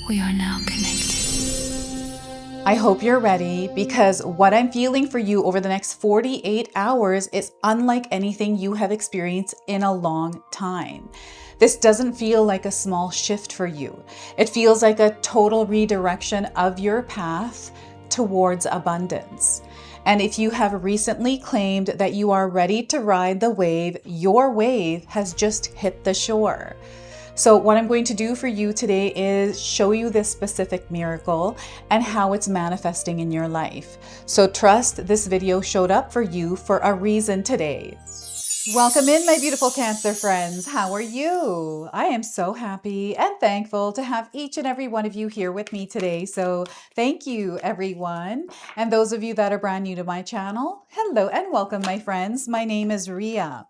We are now connected. I hope you're ready because what I'm feeling for you over the next 48 hours is unlike anything you have experienced in a long time. This doesn't feel like a small shift for you. It feels like a total redirection of your path towards abundance. And if you have recently claimed that you are ready to ride the wave, your wave has just hit the shore. So what I'm going to do for you today is show you this specific miracle and how it's manifesting in your life. So trust this video showed up for you for a reason today. Welcome in, my beautiful Cancer friends. How are you? I am so happy and thankful to have each and every one of you here with me today. So thank you, everyone. And those of you that are brand new to my channel, hello and welcome, my friends. My name is Ria.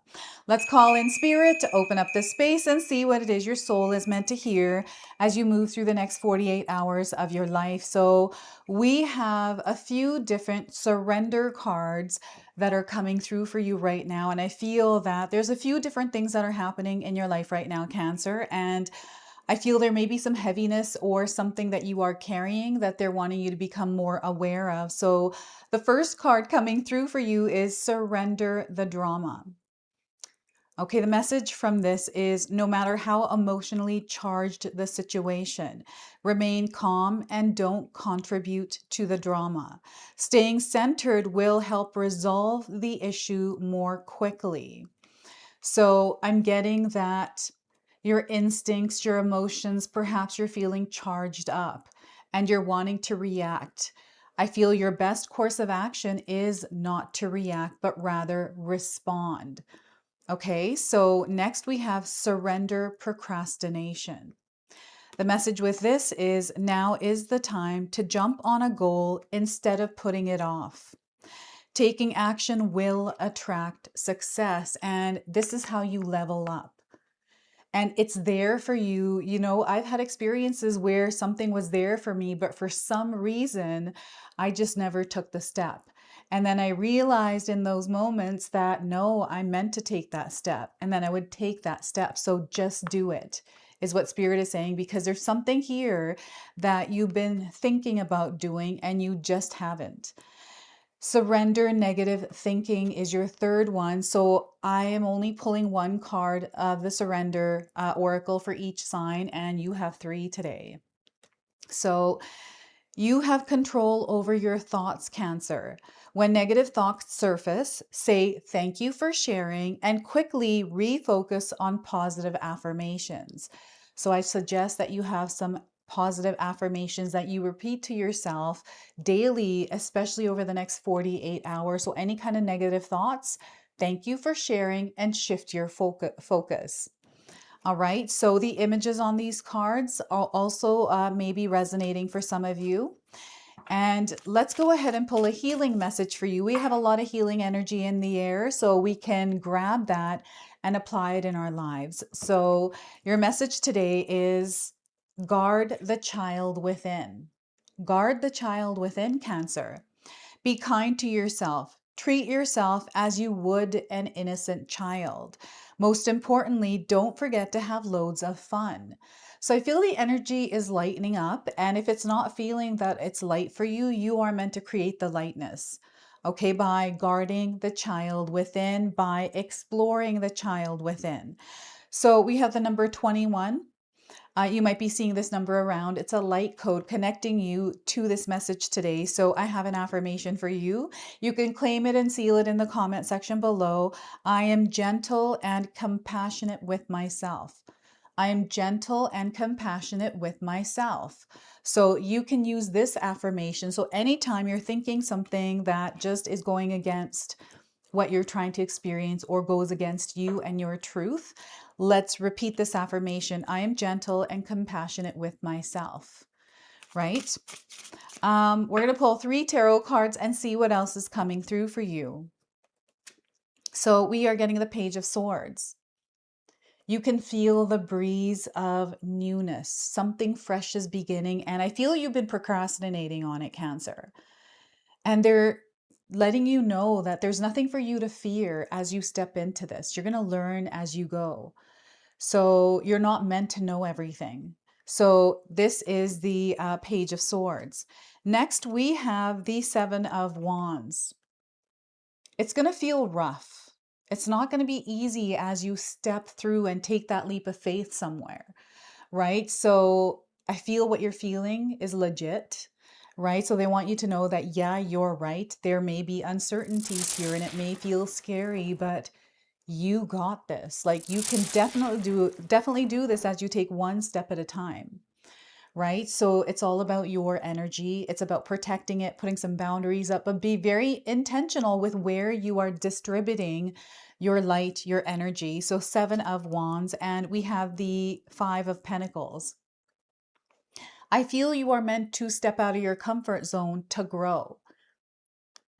Let's call in spirit to open up this space and see what it is your soul is meant to hear as you move through the next 48 hours of your life. So we have a few different surrender cards that are coming through for you right now. And I feel that there's a few different things that are happening in your life right now, Cancer. And I feel there may be some heaviness or something that you are carrying that they're wanting you to become more aware of. So the first card coming through for you is surrender the drama. Okay, the message from this is no matter how emotionally charged the situation, remain calm and don't contribute to the drama. Staying centered will help resolve the issue more quickly. So I'm getting that your instincts, your emotions, perhaps you're feeling charged up and you're wanting to react. I feel your best course of action is not to react, but rather respond. Okay, so next we have surrender procrastination. The message with this is now is the time to jump on a goal instead of putting it off. Taking action will attract success, and this is how you level up. And it's there for you. You know, I've had experiences where something was there for me, but for some reason, I just never took the step. And then I realized in those moments that no, I meant to take that step. And then I would take that step. So just do it, is what Spirit is saying, because there's something here that you've been thinking about doing and you just haven't. Surrender negative thinking is your third one. So I am only pulling one card of the surrender oracle for each sign, and you have 3 today. So you have control over your thoughts, Cancer. When negative thoughts surface, say thank you for sharing and quickly refocus on positive affirmations. So I suggest that you have some positive affirmations that you repeat to yourself daily, especially over the next 48 hours. So any kind of negative thoughts, thank you for sharing and shift your focus. All right, so the images on these cards are also maybe resonating for some of you. And let's go ahead and pull a healing message for you. We have a lot of healing energy in the air, so we can grab that and apply it in our lives. So your message today is guard the child within. Guard the child within, Cancer. Be kind to yourself. Treat yourself as you would an innocent child. Most importantly, don't forget to have loads of fun. So I feel the energy is lightening up, and if it's not feeling that it's light for you, you are meant to create the lightness. Okay, by guarding the child within, by exploring the child within. So we have the number 21. You might be seeing this number around. It's a light code connecting you to this message today. So I have an affirmation for you. You can claim it and seal it in the comment section below. I am gentle and compassionate with myself. I am gentle and compassionate with myself. So you can use this affirmation. So anytime you're thinking something that just is going against what you're trying to experience or goes against you and your truth, let's repeat this affirmation. I am gentle and compassionate with myself, right? We're going to pull 3 tarot cards and see what else is coming through for you. So we are getting the Page of Swords. You can feel the breeze of newness. Something fresh is beginning. And I feel you've been procrastinating on it, Cancer. And they're letting you know that there's nothing for you to fear as you step into this. You're going to learn as you go. So you're not meant to know everything. So this is the Page of Swords. Next, we have the Seven of Wands. It's going to feel rough. It's not going to be easy as you step through and take that leap of faith somewhere, right? So I feel what you're feeling is legit, right? So they want you to know that, yeah, you're right. There may be uncertainties here and it may feel scary, but you got this. Like you can definitely do this as you take one step at a time, right? So it's all about your energy. It's about protecting it, putting some boundaries up, but be very intentional with where you are distributing your light, your energy. So Seven of Wands, and we have the Five of Pentacles. I feel you are meant to step out of your comfort zone to grow.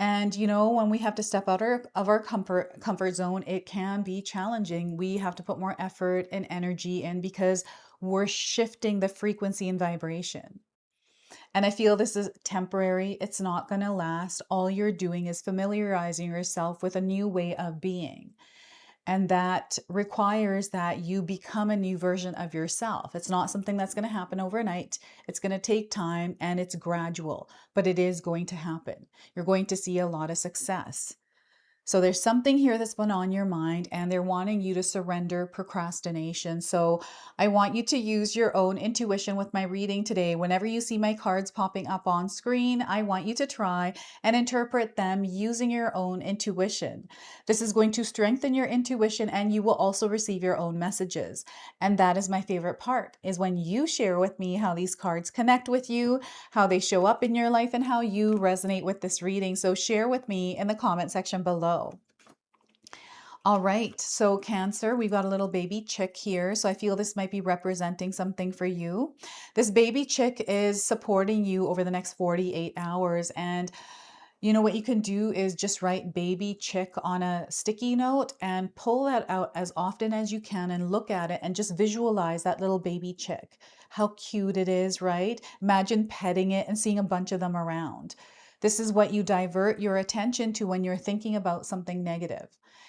And you know, when we have to step out of our comfort zone, it can be challenging. We have to put more effort and energy in because we're shifting the frequency and vibration. And I feel this is temporary. It's not going to last. All you're doing is familiarizing yourself with a new way of being. And that requires that you become a new version of yourself. It's not something that's going to happen overnight. It's going to take time and it's gradual, but it is going to happen. You're going to see a lot of success. So there's something here that's been on your mind and they're wanting you to surrender procrastination. So I want you to use your own intuition with my reading today. Whenever you see my cards popping up on screen, I want you to try and interpret them using your own intuition. This is going to strengthen your intuition and you will also receive your own messages. And that is my favorite part, is when you share with me how these cards connect with you, how they show up in your life, and how you resonate with this reading. So share with me in the comment section below. All right, so Cancer, we've got a little baby chick here. So I feel this might be representing something for you. This baby chick is supporting you over the next 48 hours. And you know what you can do is just write baby chick on a sticky note and pull that out as often as you can and look at it and just visualize that little baby chick. How cute it is, right? Imagine petting it and seeing a bunch of them around. This is what you divert your attention to when you're thinking about something negative.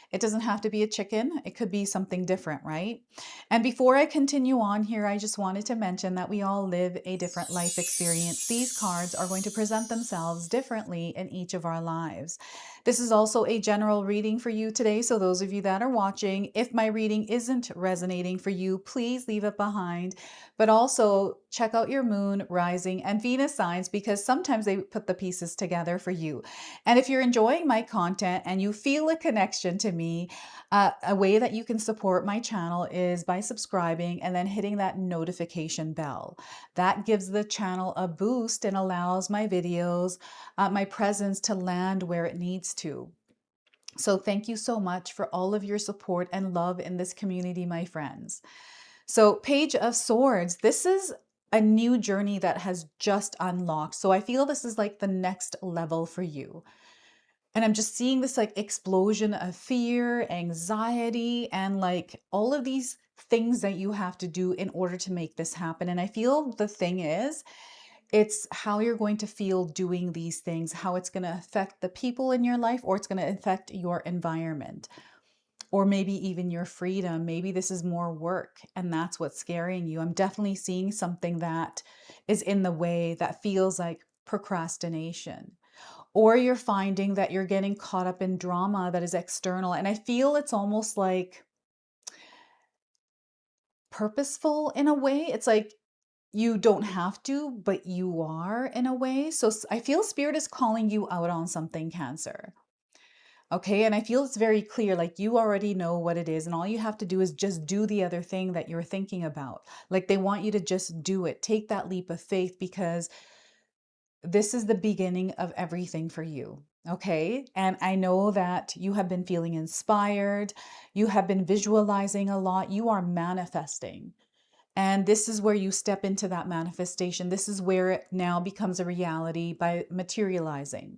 It doesn't have to be a chicken. It could be something different, right? And before I continue on here, I just wanted to mention that we all live a different life experience. These cards are going to present themselves differently in each of our lives. This is also a general reading for you today. So those of you that are watching, if my reading isn't resonating for you, please leave it behind. But also check out your moon, rising, and Venus signs because sometimes they put the pieces together for you. And if you're enjoying my content and you feel a connection to me, a way that you can support my channel is by subscribing and then hitting that notification bell. That gives the channel a boost and allows my videos, my presence to land where it needs to. So thank you so much for all of your support and love in this community, my friends. So Page of Swords, this is a new journey that has just unlocked. So I feel this is like the next level for you. And I'm just seeing this like explosion of fear, anxiety, and like all of these things that you have to do in order to make this happen. And I feel the thing is, it's how you're going to feel doing these things, how it's going to affect the people in your life, or it's going to affect your environment, or maybe even your freedom. Maybe this is more work and that's what's scaring you. I'm definitely seeing something that is in the way that feels like procrastination. Or you're finding that you're getting caught up in drama that is external. And I feel it's almost like purposeful in a way. It's like you don't have to, but you are in a way. So I feel Spirit is calling you out on something, Cancer. Okay. And I feel it's very clear, like you already know what it is. And all you have to do is just do the other thing that you're thinking about. Like they want you to just do it. Take that leap of faith because this is the beginning of everything for you. Okay. And I know that you have been feeling inspired. You have been visualizing a lot. You are manifesting. And this is where you step into that manifestation. This is where it now becomes a reality by materializing.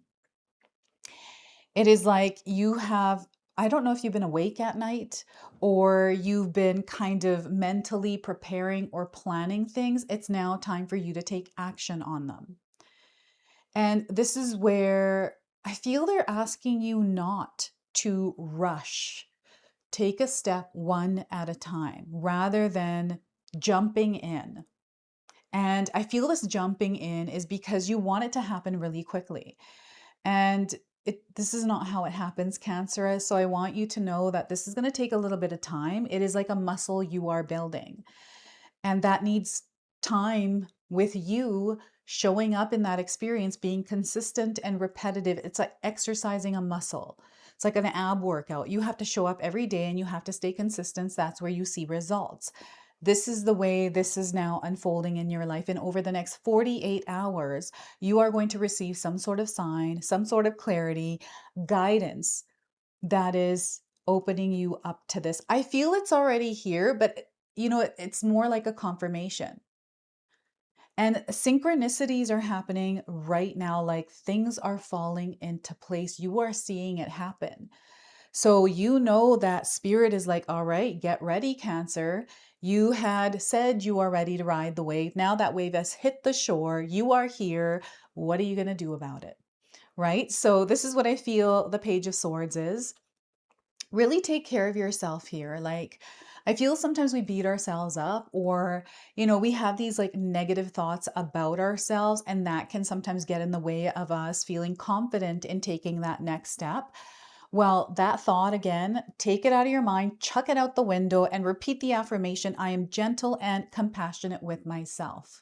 It is like you have, I don't know if you've been awake at night or you've been kind of mentally preparing or planning things. It's now time for you to take action on them. And this is where I feel they're asking you not to rush. Take a step one at a time rather than jumping in. And I feel this jumping in is because you want it to happen really quickly. And this is not how it happens, Cancer. So I want you to know that this is going to take a little bit of time. It is like a muscle you are building. And that needs time with you showing up in that experience, being consistent and repetitive. It's like exercising a muscle. It's like an ab workout. You have to show up every day and you have to stay consistent. That's where you see results. This is the way this is now unfolding in your life. And over the next 48 hours, you are going to receive some sort of sign, some sort of clarity, guidance that is opening you up to this. I feel it's already here, but it's more like a confirmation. And synchronicities are happening right now, like things are falling into place. You are seeing it happen. So you know that spirit is like, all right, get ready, Cancer. You had said you are ready to ride the wave. Now that wave has hit the shore. You are here. What are you going to do about it? Right? So this is what I feel the Page of Swords is. Really take care of yourself here. Like, I feel sometimes we beat ourselves up, or, we have these like negative thoughts about ourselves, and that can sometimes get in the way of us feeling confident in taking that next step. Well, that thought again, take it out of your mind, chuck it out the window, and repeat the affirmation: I am gentle and compassionate with myself.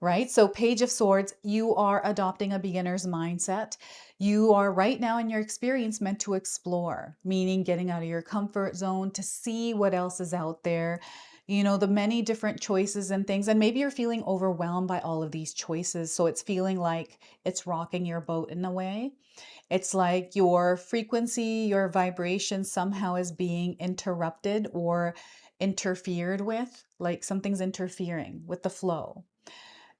Right? So, Page of Swords, you are adopting a beginner's mindset. You are right now in your experience meant to explore, meaning getting out of your comfort zone to see what else is out there, the many different choices and things. And maybe you're feeling overwhelmed by all of these choices. So, it's feeling like it's rocking your boat in a way. It's like your frequency, your vibration somehow is being interrupted or interfered with, like something's interfering with the flow.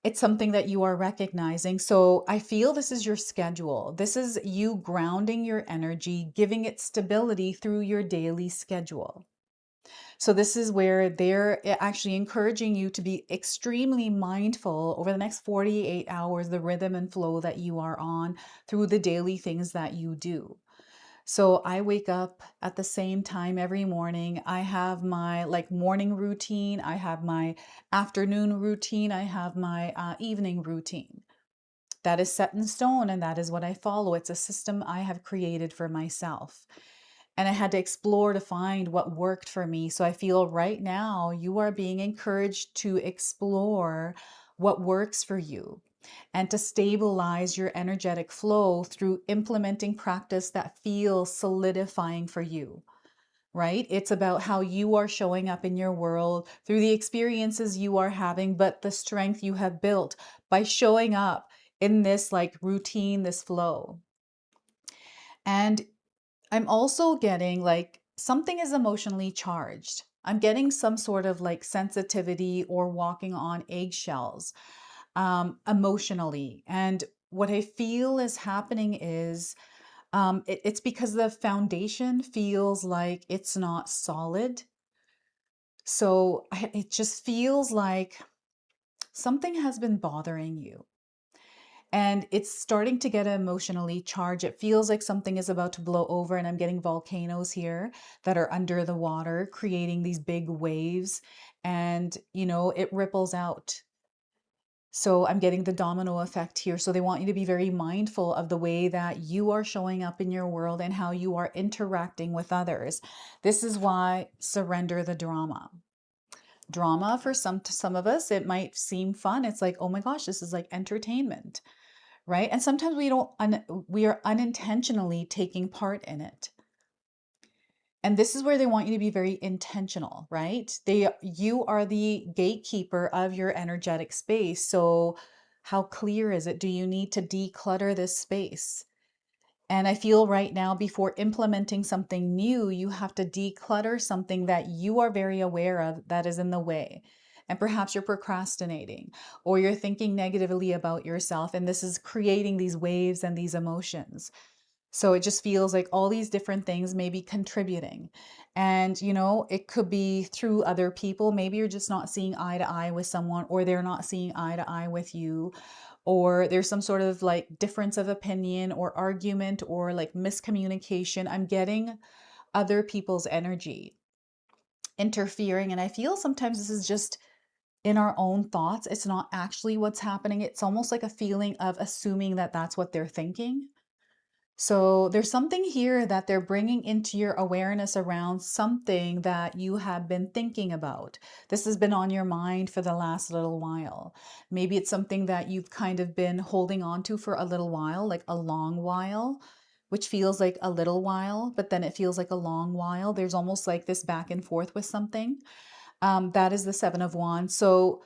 It's something that you are recognizing. So I feel this is your schedule. This is you grounding your energy, giving it stability through your daily schedule. So this is where they're actually encouraging you to be extremely mindful over the next 48 hours, the rhythm and flow that you are on through the daily things that you do. So I wake up at the same time every morning. I have my like morning routine. I have my afternoon routine. I have my evening routine. That is set in stone and that is what I follow. It's a system I have created for myself. And I had to explore to find what worked for me. So I feel right now you are being encouraged to explore what works for you and to stabilize your energetic flow through implementing practice that feels solidifying for you, right? It's about how you are showing up in your world through the experiences you are having, but the strength you have built by showing up in this like routine, this flow. And I'm also getting like something is emotionally charged. I'm getting some sort of like sensitivity or walking on eggshells emotionally. And what I feel is happening is it's because the foundation feels like it's not solid. So it just feels like something has been bothering you. And it's starting to get emotionally charged. It feels like something is about to blow over, and I'm getting volcanoes here that are under the water, creating these big waves, and it ripples out. So I'm getting the domino effect here. So they want you to be very mindful of the way that you are showing up in your world and how you are interacting with others. This is why surrender the drama. Drama for some of us, it might seem fun. It's like, oh my gosh, this is like entertainment, right? And sometimes we are unintentionally taking part in it. And this is where they want you to be very intentional, right? You are the gatekeeper of your energetic space. So how clear is it? Do you need to declutter this space? And I feel right now, before implementing something new, you have to declutter something that you are very aware of that is in the way. And perhaps you're procrastinating or you're thinking negatively about yourself. And this is creating these waves and these emotions. So it just feels like all these different things may be contributing. And, it could be through other people. Maybe you're just not seeing eye to eye with someone, or they're not seeing eye to eye with you, or there's some sort of like difference of opinion or argument or like miscommunication. I'm getting other people's energy interfering. And I feel sometimes this is just in our own thoughts. It's not actually what's happening. It's almost like a feeling of assuming that that's what they're thinking. So there's something here that they're bringing into your awareness around something that you have been thinking about. This has been on your mind for the last little while. Maybe it's something that you've kind of been holding on to for a little while, like a long while, which feels like a little while, but then it feels like a long while. There's almost like this back and forth with something. That is the Seven of Wands. So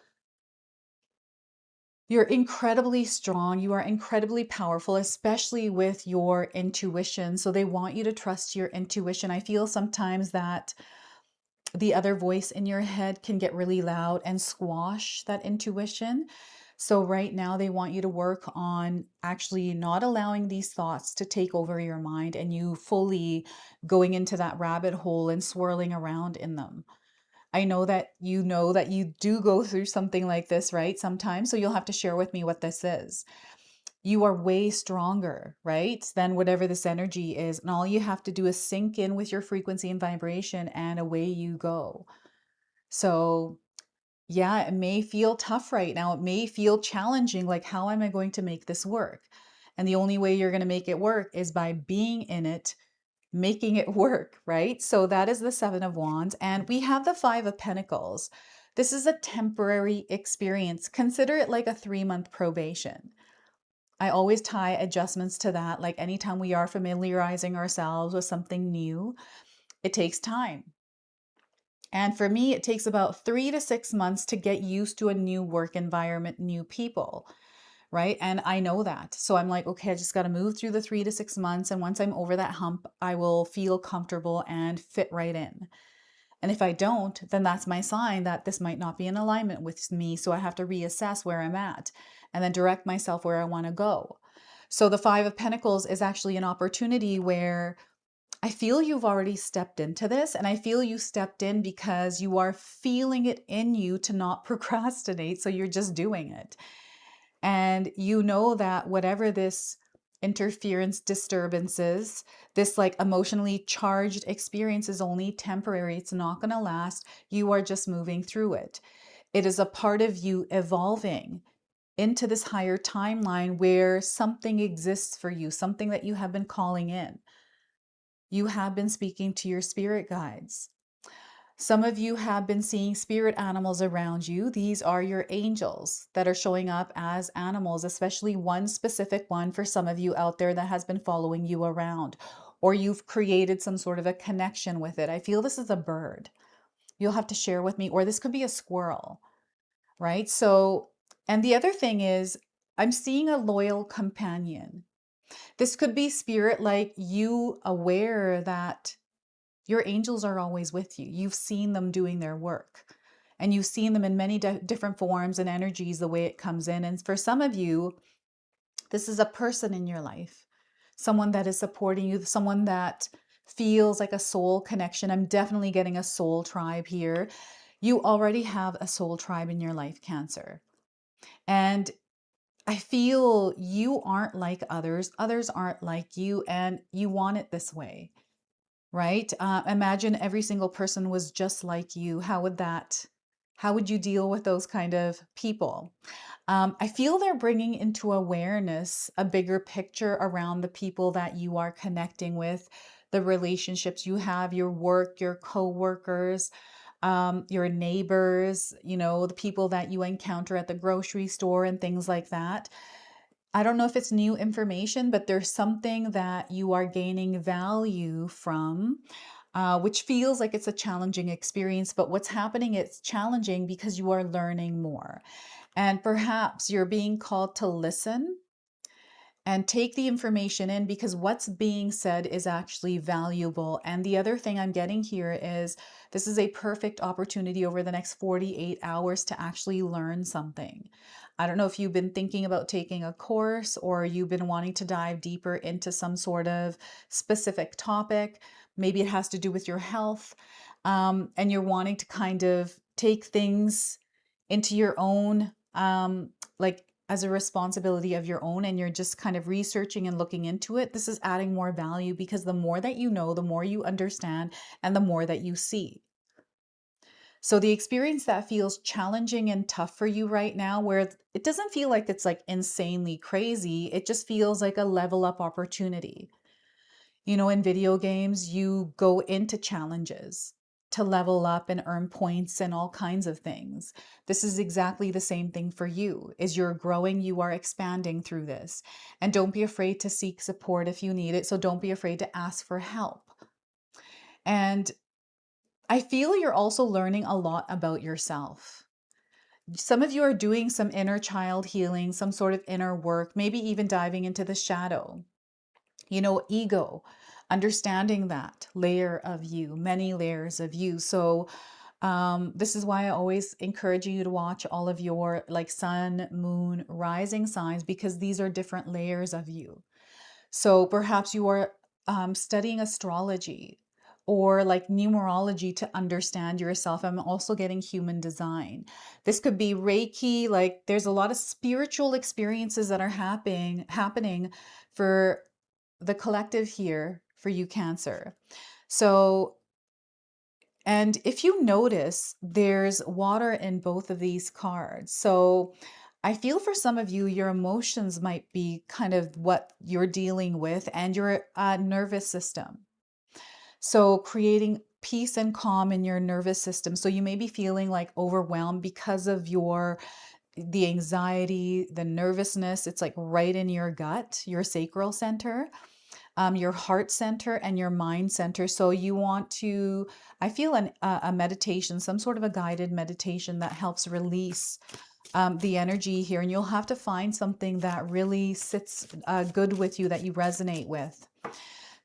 you're incredibly strong. You are incredibly powerful, especially with your intuition. So they want you to trust your intuition. I feel sometimes that the other voice in your head can get really loud and squash that intuition. So right now they want you to work on actually not allowing these thoughts to take over your mind and you fully going into that rabbit hole and swirling around in them. I know that you do go through something like this, right? Sometimes. So you'll have to share with me what this is. You are way stronger, right? Than whatever this energy is. And all you have to do is sink in with your frequency and vibration and away you go. So yeah, it may feel tough right now. It may feel challenging. Like, how am I going to make this work? And the only way you're going to make it work is by being in it, making it work, right? So that is the Seven of Wands. And we have the Five of Pentacles. This is a temporary experience. Consider it like a 3-month probation. I always tie adjustments to that. Like anytime we are familiarizing ourselves with something new, it takes time. And for me, it takes about 3 to 6 months to get used to a new work environment, new people, right? And I know that. So I'm like, okay, I just got to move through the 3 to 6 months. And once I'm over that hump, I will feel comfortable and fit right in. And if I don't, then that's my sign that this might not be in alignment with me. So I have to reassess where I'm at and then direct myself where I want to go. So the Five of Pentacles is actually an opportunity where I feel you've already stepped into this, and I feel you stepped in because you are feeling it in you to not procrastinate. So you're just doing it. And you know that whatever this interference disturbances, this like emotionally charged experience is only temporary. It's not going to last. You are just moving through it. It is a part of you evolving into this higher timeline where something exists for you, something that you have been calling in. You have been speaking to your spirit guides. Some of you have been seeing spirit animals around you. These are your angels that are showing up as animals, especially one specific one for some of you out there that has been following you around, or you've created some sort of a connection with it. I feel this is a bird. You'll have to share with me, or this could be a squirrel, right? So, and the other thing is, I'm seeing a loyal companion. This could be spirit, like you aware that your angels are always with you. You've seen them doing their work, and you've seen them in many different forms and energies, the way it comes in. And for some of you, this is a person in your life, someone that is supporting you, someone that feels like a soul connection. I'm definitely getting a soul tribe here. You already have a soul tribe in your life, Cancer. And I feel you aren't like others. Others aren't like you, and you want it this way. Right? Imagine every single person was just like you. How would you deal with those kind of people? I feel they're bringing into awareness a bigger picture around the people that you are connecting with, the relationships you have, your work, your co-workers, your neighbors, the people that you encounter at the grocery store and things like that. I don't know if it's new information, but there's something that you are gaining value from, which feels like it's a challenging experience. But what's happening, it's challenging because you are learning more. And perhaps you're being called to listen and take the information in, because what's being said is actually valuable. And the other thing I'm getting here is this is a perfect opportunity over the next 48 hours to actually learn something. I don't know if you've been thinking about taking a course, or you've been wanting to dive deeper into some sort of specific topic. Maybe it has to do with your health, and you're wanting to kind of take things into your own, like as a responsibility of your own, and you're just kind of researching and looking into it. This is adding more value, because the more that you know, the more you understand, and the more that you see. So the experience that feels challenging and tough for you right now, where it doesn't feel like it's like insanely crazy, it just feels like a level up opportunity. You know, in video games, you go into challenges to level up and earn points and all kinds of things. This is exactly the same thing for you. As you're growing, you are expanding through this. And don't be afraid to seek support if you need it. So don't be afraid to ask for help. And I feel you're also learning a lot about yourself. Some of you are doing some inner child healing, some sort of inner work, maybe even diving into the shadow. You know, ego, understanding that layer of you, many layers of you. So this is why I always encourage you to watch all of your like sun, moon, rising signs, because these are different layers of you. So perhaps you are studying astrology or like numerology to understand yourself. I'm also getting human design. This could be Reiki. Like there's a lot of spiritual experiences that are happening for the collective here for you, Cancer. So, and if you notice, there's water in both of these cards. So I feel for some of you, your emotions might be kind of what you're dealing with, and your nervous system. So creating peace and calm in your nervous system. So you may be feeling like overwhelmed because of the anxiety, the nervousness. It's like right in your gut, your sacral center, your heart center, and your mind center. So you want to, I feel a meditation, some sort of a guided meditation that helps release the energy here. And you'll have to find something that really sits good with you, that you resonate with.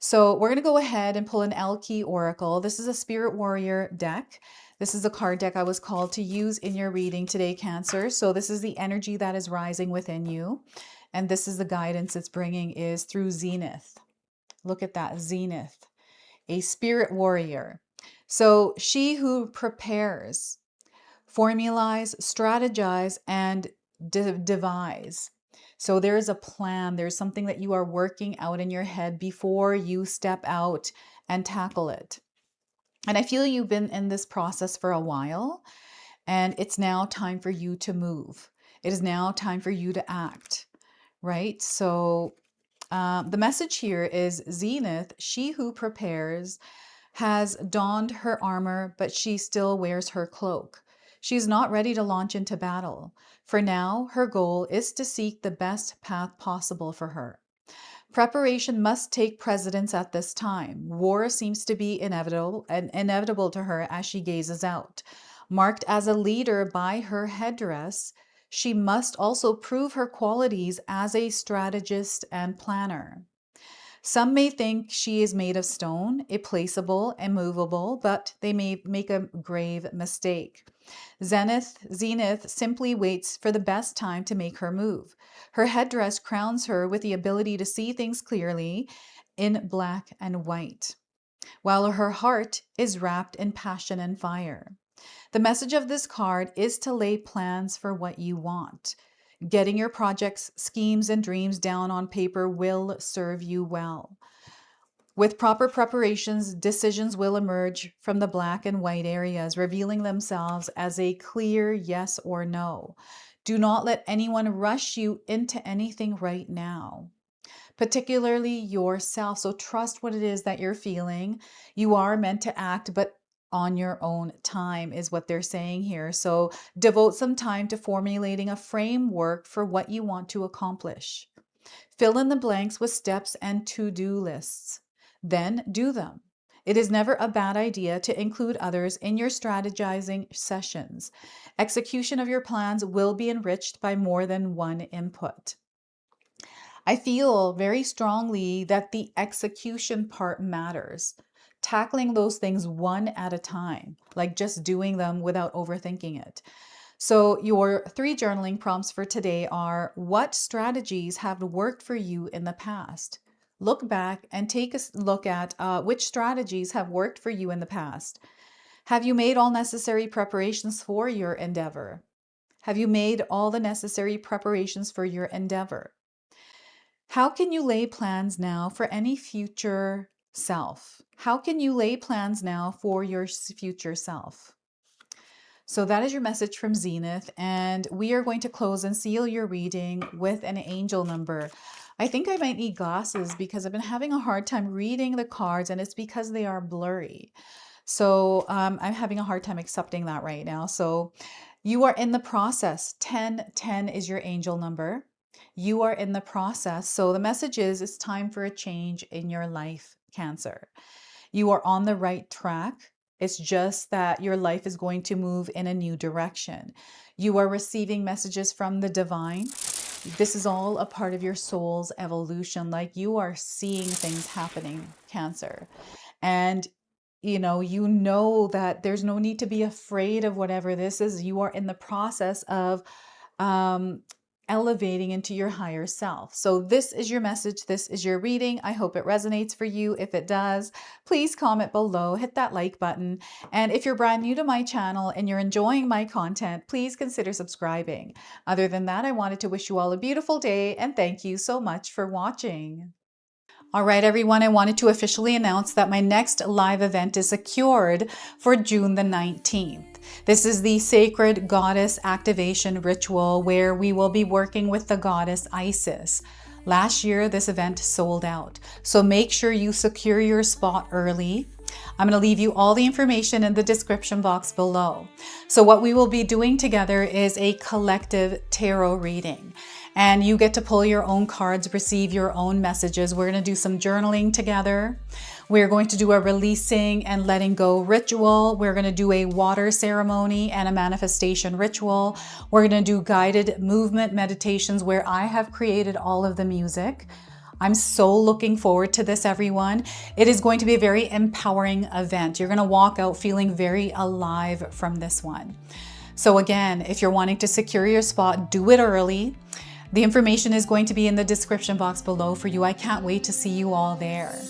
So we're going to go ahead and pull an 𝐿𝐾𝐄 Oracle. This is a Spirit Warrior deck. This is a card deck I was called to use in your reading today, Cancer. So this is the energy that is rising within you. And this is the guidance it's bringing is through Zenith. Look at that, Zenith, a spirit warrior. So she who prepares, formalize, strategize, and devise. So there is a plan. There's something that you are working out in your head before you step out and tackle it. And I feel you've been in this process for a while, and it's now time for you to move. It is now time for you to act, right? So the message here is Zenith, she who prepares, has donned her armor, but she still wears her cloak. She's not ready to launch into battle. For now, her goal is to seek the best path possible for her. Preparation must take precedence at this time. War seems to be inevitable to her as she gazes out. Marked as a leader by her headdress, she must also prove her qualities as a strategist and planner. Some may think she is made of stone, implaceable and movable, but they may make a grave mistake. Zenith simply waits for the best time to make her move. Her headdress crowns her with the ability to see things clearly in black and white, while her heart is wrapped in passion and fire. The message of this card is to lay plans for what you want. Getting your projects, schemes, and dreams down on paper will serve you well. With proper preparations, decisions will emerge from the black and white areas, revealing themselves as a clear yes or no. Do not let anyone rush you into anything right now, particularly yourself. So trust what it is that you're feeling. You are meant to act, but on your own time is what they're saying here. So devote some time to formulating a framework for what you want to accomplish. Fill in the blanks with steps and to-do lists. Then do them. It is never a bad idea to include others in your strategizing sessions. Execution of your plans will be enriched by more than one input. I feel very strongly that the execution part matters. Tackling those things one at a time, like just doing them without overthinking it. So your 3 journaling prompts for today are: what strategies have worked for you in the past? Look back and take a look at which strategies have worked for you in the past. Have you made all necessary preparations for your endeavor? Have you made all the necessary preparations for your endeavor? How can you lay plans now for any future self? How can you lay plans now for your future self? So that is your message from Zenith, and we are going to close and seal your reading with an angel number. I think I might need glasses because I've been having a hard time reading the cards, and it's because they are blurry. So I'm having a hard time accepting that right now. So you are in the process. 1010 is your angel number. You are in the process. So the message is it's time for a change in your life, Cancer. You are on the right track. It's just that your life is going to move in a new direction. You are receiving messages from the divine. This is all a part of your soul's evolution. Like you are seeing things happening, Cancer. And you know that there's no need to be afraid of whatever this is. You are in the process of elevating into your higher self. So this is your message. This is your reading. I hope it resonates for you. If it does, please comment below, hit that like button. And if you're brand new to my channel and you're enjoying my content, please consider subscribing. Other than that, I wanted to wish you all a beautiful day and thank you so much for watching. All right, everyone, I wanted to officially announce that my next live event is secured for June the 19th. This is the Sacred Goddess Activation Ritual where we will be working with the goddess Isis. Last year, this event sold out, so make sure you secure your spot early. I'm going to leave you all the information in the description box below. So what we will be doing together is a collective tarot reading. And you get to pull your own cards, receive your own messages. We're going to do some journaling together. We're going to do a releasing and letting go ritual. We're going to do a water ceremony and a manifestation ritual. We're going to do guided movement meditations where I have created all of the music. I'm so looking forward to this, everyone. It is going to be a very empowering event. You're going to walk out feeling very alive from this one. So again, if you're wanting to secure your spot, do it early. The information is going to be in the description box below for you. I can't wait to see you all there.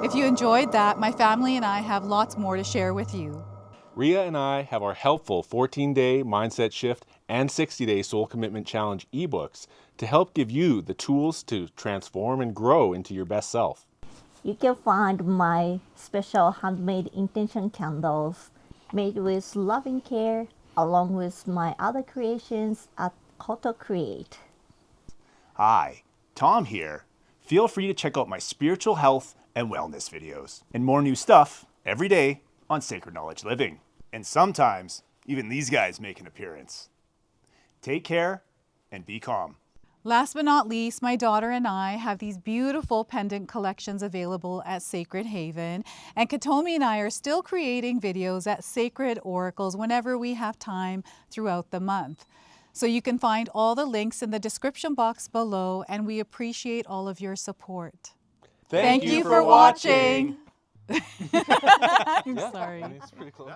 If you enjoyed that, my family and I have lots more to share with you. Ria and I have our helpful 14-day mindset shift and 60-day soul commitment challenge ebooks to help give you the tools to transform and grow into your best self. You can find my special handmade intention candles made with loving care along with my other creations at 𝐂𝐀𝐈𝐋. Hi, Tom here. Feel free to check out my spiritual health and wellness videos and more new stuff every day on Sacred Knowledge Living. And sometimes even these guys make an appearance. Take care and be calm. Last but not least, my daughter and I have these beautiful pendant collections available at Sacred Haven. And Katomi and I are still creating videos at Sacred Oracles whenever we have time throughout the month. So you can find all the links in the description box below, and we appreciate all of your support. Thank you for watching. I'm sorry. It's pretty close.